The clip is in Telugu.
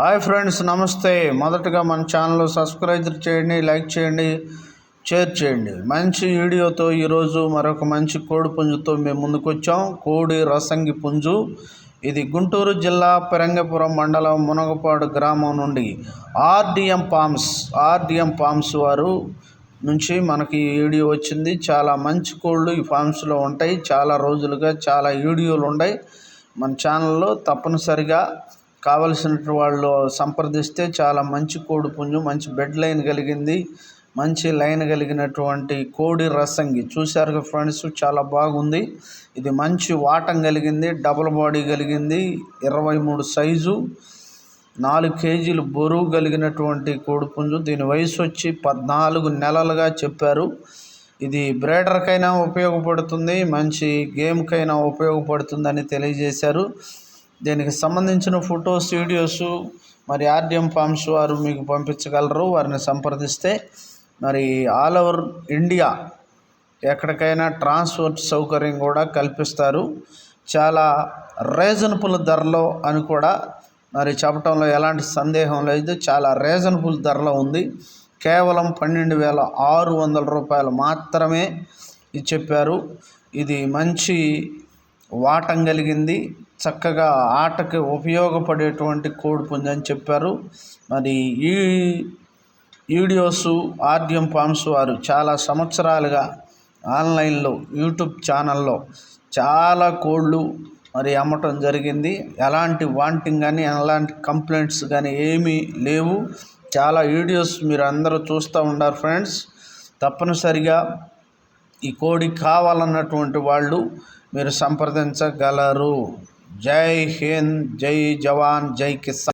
హాయ్ ఫ్రెండ్స్, నమస్తే. మొదటగా మన ఛానల్ సబ్స్క్రైబ్ చేయండి, లైక్ చేయండి, షేర్ చేయండి. మంచి వీడియోతో ఈరోజు మరొక మంచి కోడి పుంజుతో మేము ముందుకు వచ్చాం. కోడి రసంగి పుంజు. ఇది గుంటూరు జిల్లా పెరంగపురం మండలం మునగపాడు గ్రామం నుండి ఆర్డిఎం ఫార్మ్స్ వారు నుంచి మనకి ఈ వీడియో వచ్చింది. చాలా మంచి కోళ్ళు ఈ ఫామ్స్లో ఉంటాయి. చాలా రోజులుగా చాలా వీడియోలు ఉన్నాయి మన ఛానల్లో. తప్పనిసరిగా కావలసిన వాళ్ళు సంప్రదిస్తే చాలా మంచి కోడి పుంజు, మంచి బెడ్ లైన్ కలిగింది, మంచి లైన్ కలిగినటువంటి కోడి రసంగి. చూశారుగా ఫ్రెండ్స్, చాలా బాగుంది. ఇది మంచి వాటం కలిగింది, డబుల్ బాడీ కలిగింది, 23 సైజు, 4 కేజీలు బరువు కలిగినటువంటి కోడి పుంజు. దీని వయసు వచ్చి 14 నెలలుగా చెప్పారు. ఇది బ్రేడర్కైనా ఉపయోగపడుతుంది, మంచి గేమ్కైనా ఉపయోగపడుతుందని తెలియజేశారు. దీనికి సంబంధించిన ఫొటోస్, వీడియోస్ మరి ఆర్డిఎం ఫార్మ్స్ వారు మీకు పంపించగలరు. వారిని సంప్రదిస్తే మరి ఆల్ ఓవర్ ఇండియా ఎక్కడికైనా ట్రాన్స్పోర్ట్ సౌకర్యం కూడా కల్పిస్తారు. చాలా రీజనబుల్ ధరలో అని కూడా మరి చెప్పడంలో ఎలాంటి సందేహం లేదు. చాలా రీజనబుల్ ధరలో ఉంది. కేవలం 12,600 రూపాయలు మాత్రమే ఇది చెప్పారు. ఇది మంచి వాటం కలిగింది, చక్కగా ఆటకి ఉపయోగపడేటువంటి కోడి పుంజు అని చెప్పారు. మరి ఈ వీడియోస్ ఆర్డిఎం ఫార్మ్స్ వారు చాలా సంవత్సరాలుగా ఆన్లైన్లో యూట్యూబ్ ఛానల్లో చాలా కోళ్ళు మరి అమ్మటం జరిగింది. ఎలాంటి వాంటింగ్ కానీ ఎలాంటి కంప్లైంట్స్ కానీ ఏమీ లేవు. చాలా వీడియోస్ మీరు అందరూ చూస్తూ ఉన్నారు ఫ్రెండ్స్. తప్పనిసరిగా ఈ కోడి కావాలన్నటువంటి వాళ్ళు మీరు సంప్రదించగలరు. జై హింద్, జై జవాన్, జై కిసాన్.